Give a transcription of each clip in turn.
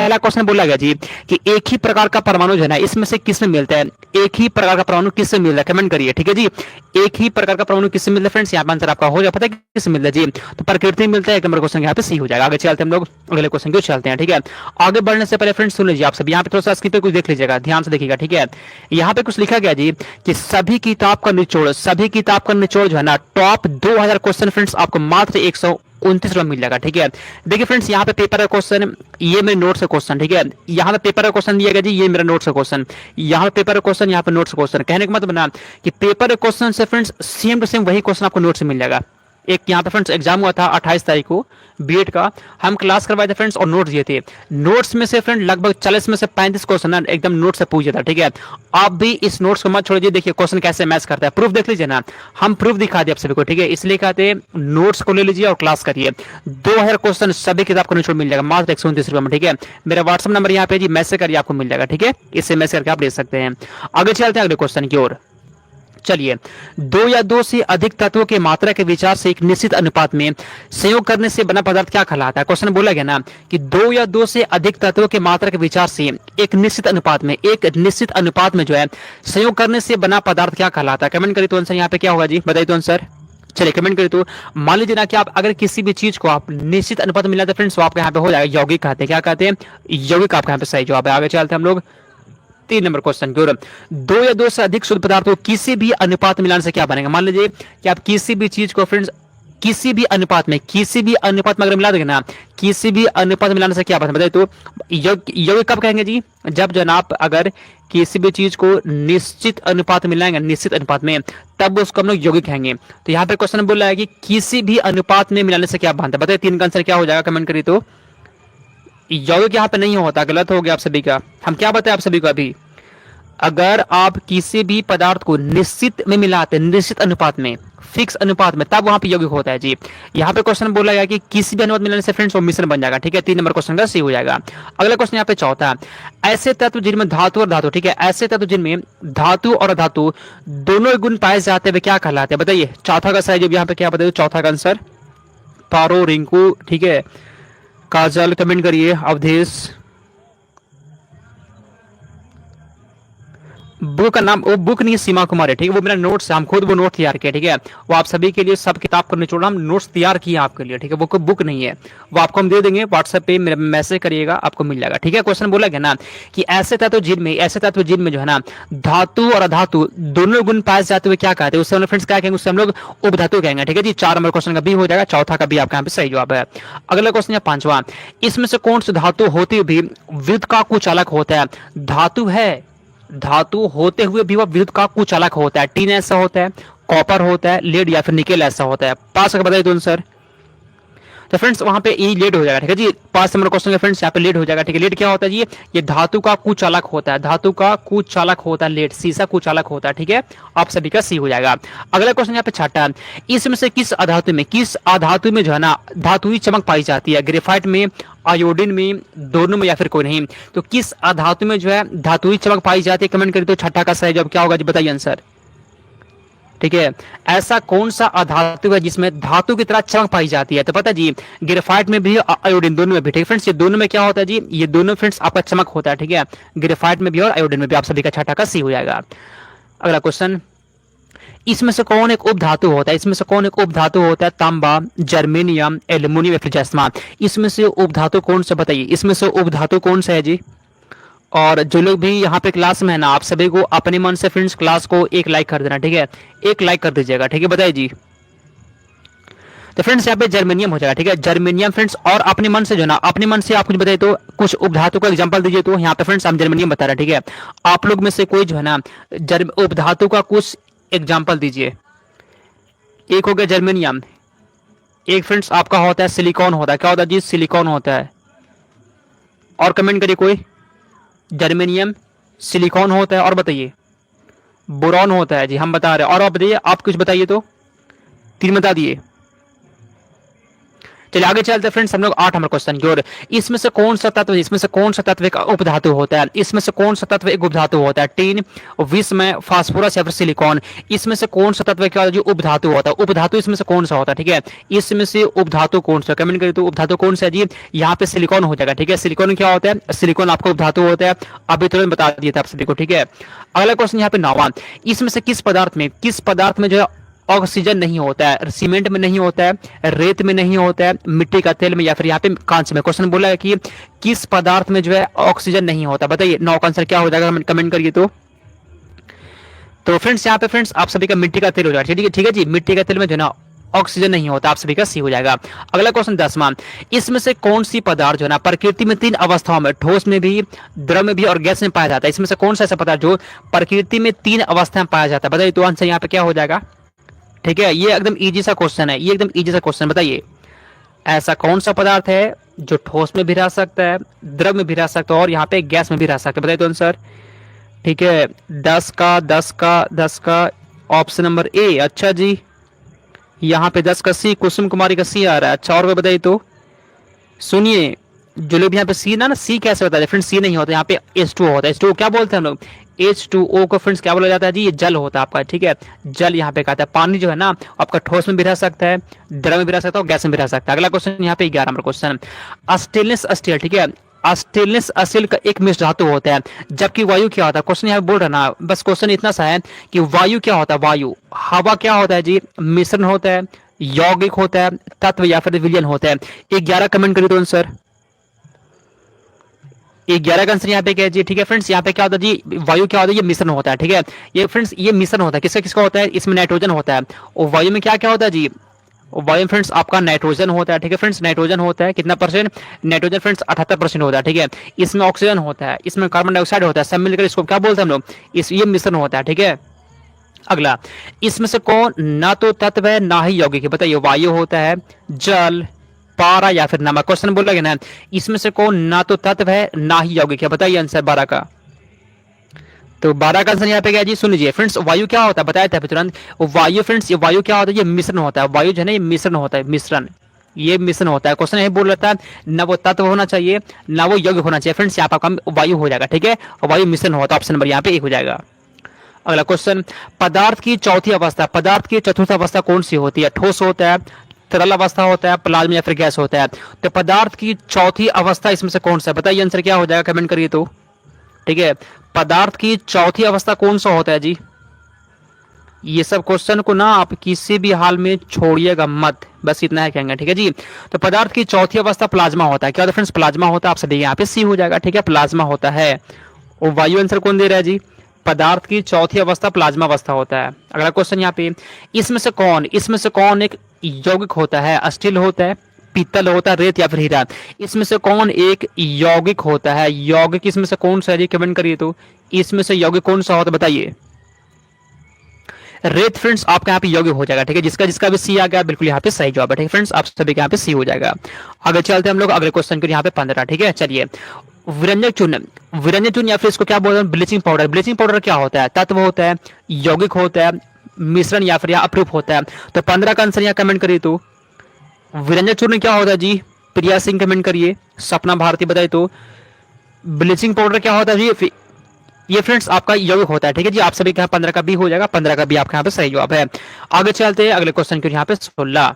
पहला क्वेश्चन बोला गया जी कि एक ही प्रकार का परमाणु जो है ना इसमें से किस में मिलता है, एक ही प्रकार का परमाणु किस में मिलता है, कमेंट करिए। ठीक है जी, एक ही प्रकार का परमाणु किस में मिलता है फ्रेंड्स, यहाँ पर आंसर आपका हो जाए, पता है किस में मिलता है जी, तो प्रकृति में मिलता है। एक नंबर क्वेश्चन यहाँ पे सी हो जाएगा। आगे चलते हैं हम लोग अगले क्वेश्चन को चलते हैं। ठीक है, आगे बढ़ने से पहले फ्रेंड्स सुन लीजिए आप सब, यहाँ पे थोड़ा सा स्क्रीन पे कुछ देख लीजिएगा, ध्यान से देखिएगा। ठीक है, यहाँ पे कुछ लिखा गया जी कि सभी किताब का निचोड़, सभी किताब का निचोड़ जो है ना टॉप 2000 क्वेश्चन फ्रेंड्स आपको मात्र 129 रुपए मिल जाएगा। ठीक है, देखिए फ्रेंड्स यहाँ पे पेपर का क्वेश्चन, ये मेरे नोट्स का क्वेश्चन। ठीक है, यहाँ पे पेपर का क्वेश्चन दिया गया जी, ये मेरा नोट्स का क्वेश्चन, यहाँ पे पेपर का क्वेश्चन, यहाँ पे नोट्स का क्वेश्चन। कहने का मतलब ना कि पेपर क्वेश्चन से फ्रेंड्स सेम टू सेम वही क्वेश्चन आपको नोट्स से मिल जाएगा। एक यहाँ पे फ्रेंड्स एग्जाम हुआ था 28 तारीख को बीएड का, हम क्लास करवाए थे फ्रेंड्स और नोट्स दिए थे। नोट्स में से फ्रेंड लगभग 40 में से 35 क्वेश्चन ना एकदम नोट से पूछा था। ठीक है, आप भी इस नोट्स को मत छोड़िए, देखिए क्वेश्चन कैसे मैच करता है, प्रूफ देख लीजिए ना, हम प्रूफ दिखा दिए आप सभी को। ठीक है, इसलिए कहते हैं नोट्स को ले लीजिए और क्लास करिए। 2000 क्वेश्चन सभी किताब को निचोड़ मिल जाएगा मात्र 129 रुपए में। ठीक है, मेरा व्हाट्सएप नंबर यहाँ पे जी, मैसेज करिए आपको मिल जाएगा। ठीक है, इससे मैसेज करके आप ले सकते हैं। आगे चलते हैं अगले क्वेश्चन की ओर। चलिए, दो या दो से अधिक तत्वों की मात्रा के विचार से एक निश्चित अनुपात में संयोग करने से बना पदार्थ क्या कहलाता है। क्वेश्चन बोला गया ना कि दो या दो से अधिक तत्वों की मात्रा के विचार से एक निश्चित अनुपात में, एक निश्चित अनुपात में जो है संयोग करने से बना पदार्थ क्या कहलाता है। कमेंट करिए तो आंसर यहाँ पे क्या होगा जी, बताइए तो आंसर। चलिए कमेंट करिए तो। मान लीजिए ना कि आप अगर किसी भी चीज को आप निश्चित अनुपात में मिलाते फ्रेंड्स, तो आपके यहाँ पे हो जाएगा यौगिक कहते हैं। क्या कहते हैं, यौगिक आपके यहाँ पे सही जवाब है। आगे चलते हैं हम लोग 3 नंबर क्वेश्चन की ओर। दो या दो से अधिक शुद्ध पदार्थों को किसी भी अनुपात में मिलाने से क्या बनेगा। मान लीजिए कि आप किसी भी चीज को फ्रेंड्स किसी भी अनुपात में, किसी भी अनुपात में अगर मिला देंगे ना, किसी भी अनुपात में मिलाने से क्या बनेगा बताइए तो। यौगिक कब कहेंगे जी, जब जनाब अगर किसी भी चीज को निश्चित अनुपात में मिलाएंगे, निश्चित अनुपात में, तब उसको हम लोग यौगिक कहेंगे। तो यहाँ पे क्वेश्चन बोल रहा है कि किसी भी अनुपात में मिलाने से क्या बनता है, बताइए 3 का आंसर क्या हो जाएगा, कमेंट करिए तो। यौगिक यहाँ पे नहीं होता, गलत हो गया आप सभी का। हम क्या बताएं आप सभी को अभी, अगर आप किसी भी पदार्थ को निश्चित में मिलाते हैं, निश्चित अनुपात में, फिक्स अनुपात में, तब वहां पे यौगिक होता है जी। यहाँ पे क्वेश्चन बोला गया कि किसी भी अनुपात मिलाने से फ्रेंड्स वो मिश्रण बन जाएगा। ठीक है, 3 नंबर क्वेश्चन का सही हो जाएगा। अगला क्वेश्चन यहाँ पे चौथा, ऐसे तत्व जिनमें धातु और धातु, ठीक है, ऐसे तत्व जिनमें धातु और धातु दोनों गुण पाए जाते हैं वे क्या कहलाते हैं, बताइए। चौथा का सही जवाब यहाँ पे क्या बताइए, चौथा का आंसर पारो, रिंकू, ठीक है, काजल, कमेंट करिए, अवधेश। बुक का नाम, वो बुक नहीं है, सीमा कुमार है। ठीक है, वो मेरा नोट्स है, हम खुद वो नोट तैयार किया। ठीक है, वो आप सभी के लिए सब किताब को निचोड़ हम नोट्स तैयार किए आपके लिए। ठीक है, वो कोई बुक नहीं है, वो आपको हम दे देंगे व्हाट्सएप पे, मेरा मैसेज करिएगा, आपको मिल जाएगा। ठीक है, क्वेश्चन बोला गया ना कि ऐसे तत्व जिनमें, ऐसे तत्व जिनमें जो है ना धातु और अधातु दोनों गुण पाए जाते हुए क्या कहते हैं, उससे हम लोग फ्रेंड्स क्या कहेंगे, उससे हम लोग उपधातु कहेंगे। ठीक है जी, 4 नंबर क्वेश्चन का भी हो जाएगा, चौथा का भी आपका यहाँ पे सही जवाब है। अगला क्वेश्चन है 5वां, इसमें से कौन सी धातु होती हुई भी विद्युत का कुछ अलग होता है। धातु है, धातु होते हुए भी वह विद्युत का कुछ अलग होता है। टीन ऐसा होता है, कॉपर होता है, लेड या फिर निकेल ऐसा होता है। पास करके बताइए तो आंसर। तो फ्रेंड्स वहां पे ई लेड हो जाएगा। ठीक है जी, 5 नंबर क्वेश्चन का फ्रेंड्स यहाँ पे लेड हो जाएगा। ठीक है, लेड क्या होता है जी, ये धातु का कुछ अलग होता है, धातु का कुछ अलग होता है, लेड शीशा कुछ अलग होता है। ठीक है, आप सभी का सी हो जाएगा। अगला क्वेश्चन यहाँ पे 6, इसमें से किस अधातु में, किस अधातु में जो है ना धातुई चमक पाई जाती है। ग्रेफाइट में, आयोडीन में, दोनों में, या फिर कोई नहीं। तो किस अधातु में जो है धातुई चमक पाई जाती है, कमेंट करिए तो। 6 का सही जवाब क्या होगा जी, बताइए आंसर। ठीक है, ऐसा कौन सा अधातु है जिसमें धातु की तरह चमक पाई जाती है, तो पता जी ग्रेफाइट में भी, आयोडीन दोनों में भी। ठीक है फ्रेंड्स, ये दोनों में क्या होता है जी, ये दोनों फ्रेंड्स आपका चमक होता है। ठीक है, ग्रेफाइट में भी और आयोडीन में भी। आप सभी का 6 का सी हो जाएगा। अगला क्वेश्चन, इसमें से कौन एक उपधातु होता है, इसमें से कौन एक उपधातु होता है। तांबा, जर्मेनियम, एल्युमिनियम या फिर जैस्मा, इसमें से उपधातु कौन सा, बताइए इसमें से उपधातु कौन सा है जी। और जो लोग भी यहाँ पे क्लास में है ना, आप सभी को अपने मन से फ्रेंड्स क्लास को एक लाइक कर देना। ठीक है, एक लाइक कर दीजिएगा। ठीक है, बताइए जी। तो फ्रेंड्स यहाँ पे जर्मेनियम हो जाएगा। ठीक है, जर्मेनियम फ्रेंड्स, और अपने मन से जो ना, अपने मन से आप कुछ बताइए तो, कुछ उपधातु का एग्जांपल दीजिए तो। यहाँ पे फ्रेंड्स हम जर्मेनियम बता रहे हैं। ठीक है, आप लोग में से कोई जो है ना उपधातु का कुछ एग्जाम्पल दीजिए। एक हो गया जर्मेनियम, एक फ्रेंड्स आपका होता है सिलिकॉन होता है। क्या होता है जी, सिलिकॉन होता है। और कमेंट करिए कोई, जर्मेनियम, सिलिकॉन होता है, और बताइए बोरॉन होता है जी, हम बता रहे हैं। और आप बताइए, आप कुछ बताइए तो। 3 बता दिए। चलिए आगे चलते हैं फ्रेंड्स हम लोग 8 नंबर क्वेश्चन की ओर। इसमें से कौन सा तत्व एक उपधातु होता है? इसमें से कौन सा तत्व एक उपधातु होता है? टीन, विषमय, फास्फोरस या फिर सिलिकॉन? इसमें से कौन सा तत्व क्या जो उपधातु होता है? उपधातु इसमें से कौन सा होता है? ठीक है, इसमें से उपधातु कौन सा? कमेंट करिए तो उपधातु कौन सा है जी? यहाँ पे सिलिकॉन हो जाएगा। ठीक है, सिलिकॉन क्या होता है? सिलिकॉन आपको उपधातु होता है, अभी तुरंत बता दिया था आप सभी को। ठीक है, अगला क्वेश्चन यहाँ पे 9वां। इसमें से किस पदार्थ में जो है ऑक्सीजन नहीं होता है? सीमेंट में नहीं होता है, रेत में नहीं होता है, मिट्टी का तेल में या फिर यहाँ पे कांच में? क्वेश्चन बोला है कि किस पदार्थ में जो है ऑक्सीजन नहीं होता? बताइए 9 का आंसर क्या हो जाएगा, कमेंट करिए। तो फ्रेंड्स यहाँ पे फ्रेंड्स आप सभी का मिट्टी का तेल हो जाएगा। ठीक है जी, मिट्टी का तेल में जो ना ऑक्सीजन नहीं होता, आप सभी का सी हो जाएगा। अगला क्वेश्चन 10वां। इसमें से कौन सी पदार्थ जो है ना प्रकृति में 3 अवस्थाओं में, ठोस में भी, द्रव में भी और गैस में पाया जाता है? इसमें से कौन सा ऐसा पदार्थ जो प्रकृति में 3 अवस्था में पाया जाता है? बताइए तो आंसर यहाँ पे क्या हो जाएगा? ठीक है, ये एकदम इजी सा क्वेश्चन है, ये एकदम इजी सा क्वेश्चन। बताइए ऐसा कौन सा पदार्थ है जो ठोस में भी रह सकता है, द्रव में भी रह सकता है और यहाँ पे गैस में भी रह सकता है? बताइए तो आंसर। ठीक है, 10 का ऑप्शन नंबर ए। अच्छा जी, यहाँ पे 10 का सी, कुसुम कुमारी का सी आ रहा है। अच्छा, और बताइए तो। सुनिए, जो लोग यहाँ पे सी ना सी कैसे बताते हैं फ्रेंड्स? सी नहीं होता, यहाँ पे H2O होता है। H2O क्या बोलते हैं हम लोग? H2O को फ्रेंड्स क्या बोला जाता है जी? ये जल होता है आपका। ठीक है, जल यहाँ पे कहता है। पानी जो है ना आपका ठोस में भी रह सकता है, द्रव में भी रह सकता है और गैस में भी रह सकता है। अगला क्वेश्चन यहाँ पे 11 नंबर क्वेश्चन। स्टेनलेस स्टील, ठीक है, स्टेनलेस स्टील का एक मिश्र धातु होता है, जबकि वायु क्या होता है? क्वेश्चन यहाँ बोल रहा ना, बस क्वेश्चन इतना सा है कि वायु क्या होता है? वायु, हवा क्या होता है जी? मिश्रण होता है, यौगिक होता है, तत्व या फिर विलयन होता है? 11 कमेंट करिए तो आंसर। 11 का आंसर यहाँ पे क्या है जी? ठीक है फ्रेंड्स, यहाँ पे क्या होता है जी? वायु क्या होता है? ये मिश्रण होता है। ठीक है, ये फ्रेंड्स ये मिश्रण होता है, किसका किसका होता है? इसमें नाइट्रोजन होता है और वायु में क्या क्या होता है जी? वायु फ्रेंड्स आपका नाइट्रोजन होता है। ठीक है फ्रेंड्स, नाइट्रोजन होता है कितना परसेंट? नाइट्रोजन फ्रेंड्स 78% होता है। ठीक है, इसमें ऑक्सीजन होता है, इसमें कार्बन डाइऑक्साइड होता है, सब मिलकर इसको क्या बोलते हैं हम लोग? ये मिश्रण होता है। ठीक है, अगला, इसमें से कौन ना तो तत्व है ना ही यौगिक है? बताइए, वायु होता है, जल, पारा या फिर नमक? क्वेश्चन बोला गया ना, इसमें से कौन ना तो तत्व है ना ही यौगिक है? बताइए आंसर 12 का। तो 12 का आंसर यहाँ पे क्या है जी? सुन लीजिए फ्रेंड्स, वायु क्या होता है बताया था तुरंत। वायु फ्रेंड्स, ये वायु क्या होता है? ये मिश्रण होता है। वायु जो है ना ये मिश्रण होता है, मिश्रण, ये मिश्रण होता है। क्वेश्चन यही बोल रहा था, ना वो तत्व होना चाहिए ना वो यौगिक होना चाहिए। फ्रेंड्स यहाँ पर वायु हो जाएगा। ठीक है, वायु मिश्रण होता है, ऑप्शन नंबर यहाँ पे 1 हो जाएगा। अगला क्वेश्चन, पदार्थ की चौथी अवस्था, पदार्थ की चतुर्थ अवस्था कौन सी होती है? ठोस होता है, तरल अवस्था होता है, प्लाज्मा या फिर गैस होता है? तो पदार्थ की चौथी अवस्था इसमें से कौन सा है? बताइए आंसर क्या हो जाएगा, कमेंट करिए तो। ठीक है, पदार्थ की चौथी अवस्था कौन सा होता है जी? ये सब क्वेश्चन को ना आप किसी भी हाल में छोड़िएगा मत, बस इतना है कहेंगे। ठीक है जी, तो पदार्थ की चौथी अवस्था प्लाज्मा होता है। क्या होता है फ्रेंड्स? प्लाज्मा होता है। आप सभी यहाँ पे सी हो जाएगा। ठीक है, प्लाज्मा होता है। और वायु आंसर कौन दे रहा है जी? पदार्थ की चौथी अवस्था प्लाज्मा अवस्था होता है। अगला क्वेश्चन यहाँ पे, इसमें से कौन एक यौगिक होता है? स्टील होता है, पीतल होता है, रेत या फिर हीरा? इसमें से कौन एक यौगिक होता है? यौगिक इसमें से कौन सा है जी? कमेंट करिए तो। इसमें से यौगिक कौन सा होता है बताइए। रेत फ्रेंड्स आपका यहाँ पे यौगिक हो जाएगा। ठीक है, जिसका जिसका भी सी आ गया बिल्कुल यहाँ पे सही जवाब है। ठीक है फ्रेंड्स, आप सभी के यहाँ पे सी हो जाएगा। आगे चलते हैं हम लोग अगले क्वेश्चन के यहाँ पे 15। ठीक है, चलिए, विरंजक चूर्ण या फिर इसको क्या बोलते हैं? Bleaching powder. ब्लीचिंग पाउडर क्या होता है? तत्व होता है, यौगिक होता है, मिश्रण या फिर अपरूप होता है? तो 15 का आंसर यहाँ कमेंट करिए तो। विरंजक चूर्ण क्या होता है जी? प्रिया सिंह कमेंट करिए, सपना भारती बताइए तो। ब्लीचिंग पाउडर क्या होता है जी? ये फ्रेंड्स आपका यौगिक होता है। ठीक है जी, आप सभी के यहाँ 15 का बी हो जाएगा, 15 का बी आपके यहाँ पे सही जवाब है। आगे चलते हैं अगले क्वेश्चन के यहाँ पे 16।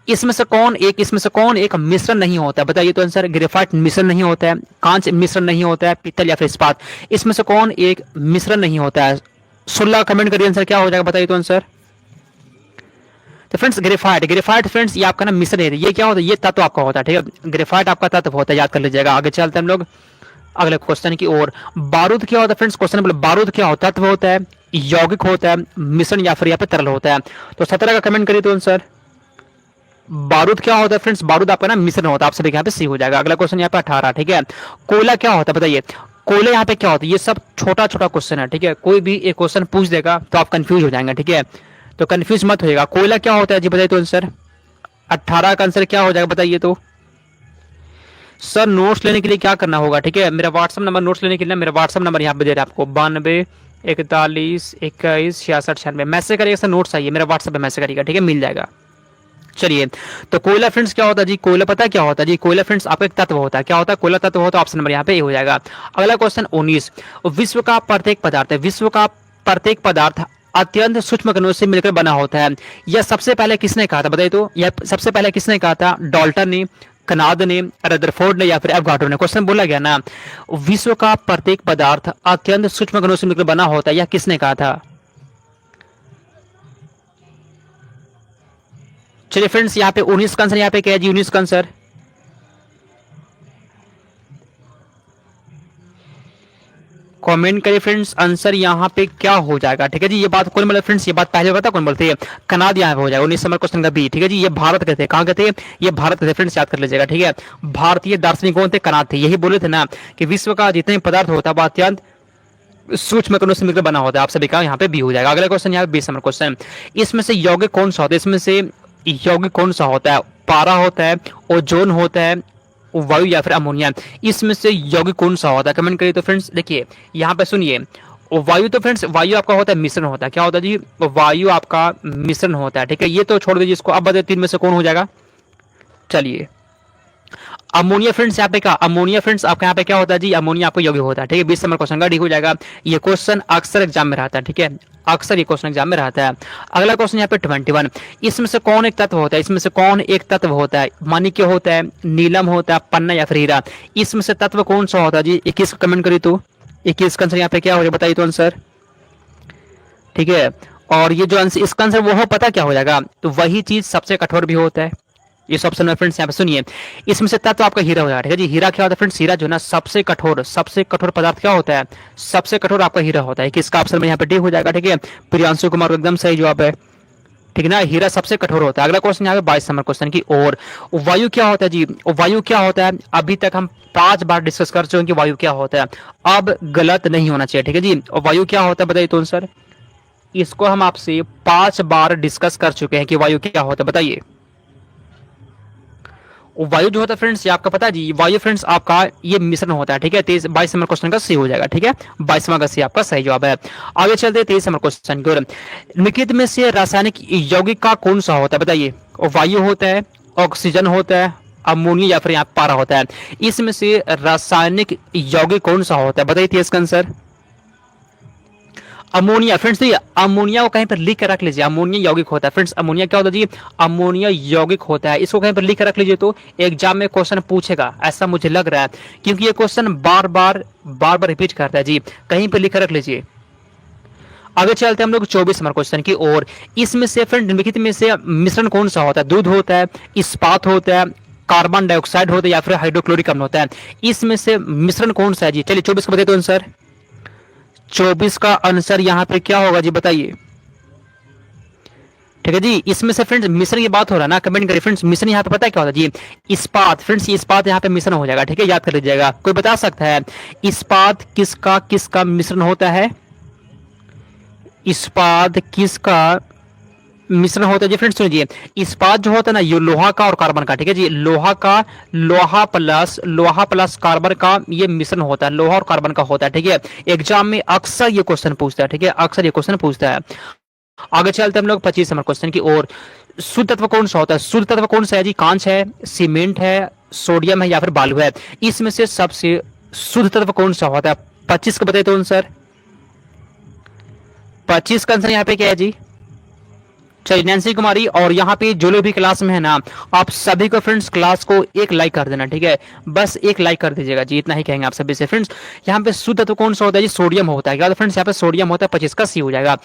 इसमें से कौन एक मिश्रण नहीं होता है? बताइए तो आंसर। ग्रेफाइट मिश्रण नहीं होता है, कांच मिश्रण नहीं होता है, पीतल या फिर इस्पात? इसमें से कौन एक मिश्रण नहीं होता है? 16 कमेंट करिए आंसर क्या हो जाएगा, बताइए तो आंसर। तो फ्रेंड्स ग्रेफाइट फ्रेंड्स ये आपका ना मिश्रण है। ये क्या होता है? ये तत्व आपका होता है। ठीक है, ग्रेफाइट आपका तत्व होता है, याद कर लीजिएगा। आगे चलते हैं हम लोग अगले क्वेश्चन की ओर। बारूद क्या होता है फ्रेंड्स? क्वेश्चन बोले बारूद क्या होता है? तत्व होता है, यौगिक होता है, मिश्रण या फिर यहाँ पे तरल होता है? तो 17 का कमेंट करिए तो आंसर। बारूद क्या होता है फ्रेंड्स? बारूद आपका ना मिश्रण होता है, आप सभी यहाँ पे सी हो जाएगा। अगला क्वेश्चन यहाँ पे 18। ठीक है, कोयला क्या होता है बताइए। कोयले यहाँ पे क्या होता है? ये सब छोटा छोटा क्वेश्चन है। ठीक है, कोई भी एक क्वेश्चन पूछ देगा तो आप कंफ्यूज हो जाएंगे। ठीक है, तो कंफ्यूज मत होइएगा। कोयला क्या होता है जी बताइए तो आंसर। 18 का आंसर क्या हो जाएगा बताइए तो। सर नोट्स लेने के लिए क्या करना होगा? ठीक है, मेरा व्हाट्सअप नंबर, नोट्स लेने के लिए मेरा व्हाट्सअप नंबर यहाँ पे दे रहा है आपको, 92 41 21 66 96। मैसेज करिएगा सर, नोट्स चाहिए, मेरा व्हाट्सअप पे मैसेज करिएगा। ठीक है, मिल जाएगा। चलिए, तो कोयला फ्रेंड्स क्या होता है जी, कोयला पता है क्या होता है जी, कोयला फ्रेंड्स आपका एक तत्व होता है, क्या होता है, कोयला तत्व होता है, ऑप्शन नंबर यहाँ पे ए हो जाएगा। अगला क्वेश्चन 19, विश्व का प्रत्येक पदार्थ है, विश्व का प्रत्येक पदार्थ अत्यंत सूक्ष्म कणों से मिलकर बना होता है। यह सबसे पहले किसने कहा था, बताइए तो, यह सबसे पहले किसने कहा था, डाल्टन ने, कनाद ने, रदरफोर्ड ने या फिर एवोगाड्रो ने। क्वेश्चन बोला गया ना, विश्व का प्रत्येक पदार्थ अत्यंत सूक्ष्म कणों से मिलकर बना होता है, यह किसने कहा था। चलिए फ्रेंड्स, यहाँ पे 19 का आंसर यहाँ पे क्या है जी, 19 का आंसर कमेंट करिए फ्रेंड्स, आंसर यहाँ पे क्या हो जाएगा। ठीक है जी, ये बात कौन बोला फ्रेंड्स, ये बात पहले होता कौन बोलते हैं, कनाड यहाँ पे हो जाएगा 19 नंबर क्वेश्चन का बी। ठीक है जी, ये भारत के थे, कहाँ के थे, ये भारत के थे फ्रेंड्स, याद कर लीजिएगा। ठीक है, भारतीय दार्शनिक कौन थे, कनाड थे। यही बोले थे ना कि विश्व का जितने पदार्थ होता है वह अत्यंत सूक्ष्म कणों से मिलकर बना होता है। आप सभी का यहाँ पे बी हो जाएगा। अगला क्वेश्चन यहाँ पे 20 नंबर क्वेश्चन, इसमें से यौगिक कौन सा होता है, इसमें से यौगिक कौन सा होता है, पारा होता है, ओजोन होता है, वायु या फिर अमोनिया, इसमें से यौगिक कौन सा होता है, कमेंट करिए। तो फ्रेंड्स देखिए यहाँ पे सुनिए, वायु तो फ्रेंड्स वायु आपका होता है मिश्रण होता है, क्या होता है जी, वायु आपका मिश्रण होता है। ठीक है, ये तो छोड़ दीजिए इसको, अब बताइए तीन में से कौन हो जाएगा। चलिए, अमोनिया फ्रेंड्स यहाँ पे क्या, अमोनिया फ्रेंड्स आपका यहाँ पे क्या होता है जी, अमोनिया आपको यौगिक होता है। ठीक है, 20 नंबर क्वेश्चन का डी हो जाएगा। ये क्वेश्चन अक्सर एग्जाम में रहता है। ठीक है, अक्सर ये क्वेश्चन एग्जाम में रहता है। अगला क्वेश्चन यहाँ पे 21, इसमें से कौन एक तत्व होता है, इसमें से कौन एक तत्व होता है, मानिक्य होता है, नीलम होता है, पन्ना या फिर हीरा, इसमें से तत्व कौन सा होता है जी, 21 कमेंट करिए तो, 21 का आंसर यहाँ पे क्या हो जाए, बताइए तो आंसर। ठीक है, और ये जो आंसर, इसका आंसर वो हो पता क्या हो जाएगा, तो वही चीज सबसे कठोर भी होता है। इस ऑप्शन में फ्रेंड्स यहाँ पे सुनिए, इसमें से तत्व आपका हीरा हो जाएगा। ठीक है जी, हीरा क्या होता है फ्रेंड्स, हीरा जो ना सबसे कठोर पदार्थ क्या होता है, सबसे कठोर आपका हीरा होता है। किसका ऑप्शन में यहाँ पे डी हो जाएगा। ठीक है, प्रियांशु कुमार एकदम सही जवाब है। ठीक है ना, हीरा सबसे कठोर होता है। अगला क्वेश्चन यहाँ पे 22 नंबर क्वेश्चन की ओर, वायु क्या होता है जी, वायु क्या होता है, अभी तक हम 5 बार डिस्कस कर चुके हैं कि वायु क्या होता है, अब गलत नहीं होना चाहिए। ठीक है जी, और वायु क्या होता है बताइए तो आंसर, इसको हम आपसे 5 बार डिस्कस कर चुके हैं कि वायु क्या होता है, बताइए। वायु जो होता है फ्रेंड्स, ये आपका पता है जी, वायु फ्रेंड्स आपका ये मिश्रण होता है। ठीक है, 22 नंबर क्वेश्चन का सही हो जाएगा। ठीक है, 22वां का सही आपका सही जवाब है। आगे चलते हैं 23 नंबर क्वेश्चन की ओर, निम्नलिखित में से रासायनिक यौगिक का कौन सा होता है, बताइए। वायु होता है, ऑक्सीजन होता है, अमोनिया या फिर यहाँ पारा होता है, इसमें से रासायनिक यौगिक कौन सा होता है, बताइए 23 का आंसर। अमोनिया फ्रेंड्स, देखिए अमोनिया को कहीं पर लिख कर रख लीजिए, अमोनिया यौगिक होता है फ्रेंड्स। अमोनिया क्या होता है जी, अमोनिया यौगिक होता है, इसको कहीं पर लिख कर रख लीजिए तो एग्जाम में क्वेश्चन पूछेगा, ऐसा मुझे लग रहा है, क्योंकि ये क्वेश्चन बार बार रिपीट करता है जी, कहीं पर लिख कर रख लीजिए। आगे चलते हैं हम लोग 24 नंबर क्वेश्चन की ओर, इसमें से फ्रेंड निम्नलिखित में से मिश्रण कौन सा होता है, दूध होता है, इस्पात होता है, कार्बन डाइऑक्साइड होता है या फिर हाइड्रोक्लोरिक अम्ल होता है, इसमें से मिश्रण कौन सा है जी। चलिए 24 का बताइए तो आंसर, 24 का आंसर यहाँ पे क्या होगा जी, बताइए। ठीक है जी, इसमें से फ्रेंड्स मिश्रण की बात हो रहा है ना, कमेंट करिए फ्रेंड्स, मिश्रण यहाँ पे पता है क्या होता है जी, इस्पात फ्रेंड्स, इस्पात यहाँ पे मिश्रण हो जाएगा। ठीक है, याद कर लीजिएगा। कोई बता सकता है इस्पात किसका किसका मिश्रण होता है, इस्पात किसका मिश्रण होता है जी फ्रेंड्स, सुनिए, इस्पात जो होता है ना, ये लोहा का और कार्बन का। ठीक है जी, लोहा प्लस कार्बन का ये मिश्रण होता है, लोहा और कार्बन का होता है। ठीक है, एग्जाम में अक्सर ये क्वेश्चन पूछता है। ठीक है, अक्सर ये क्वेश्चन पूछता है। आगे चलते हैं हम लोग 25 नंबर क्वेश्चन की ओर, शुद्ध तत्व कौन सा होता है, शुद्ध तत्व कौन सा है जी, कांच है, सीमेंट है, सोडियम है या फिर बालू है, इसमें से सबसे शुद्ध तत्व कौन सा होता है, 25 का बताइए तो आंसर। 25 का आंसर यहाँ पे क्या है जी, चलिए नैन्सी कुमारी, और यहाँ पे जो लोग भी क्लास में है ना, आप सभी को फ्रेंड्स क्लास को एक लाइक कर देना। ठीक है, बस एक लाइक कर दीजिएगा जी, इतना ही कहेंगे आप सभी से फ्रेंड्स। यहाँ पे शुद्ध तत्व कौन सा होता है जी, सोडियम होता है। क्या फ्रेंड्स यहाँ पे सोडियम होता है, 25 का सी हो जाएगा।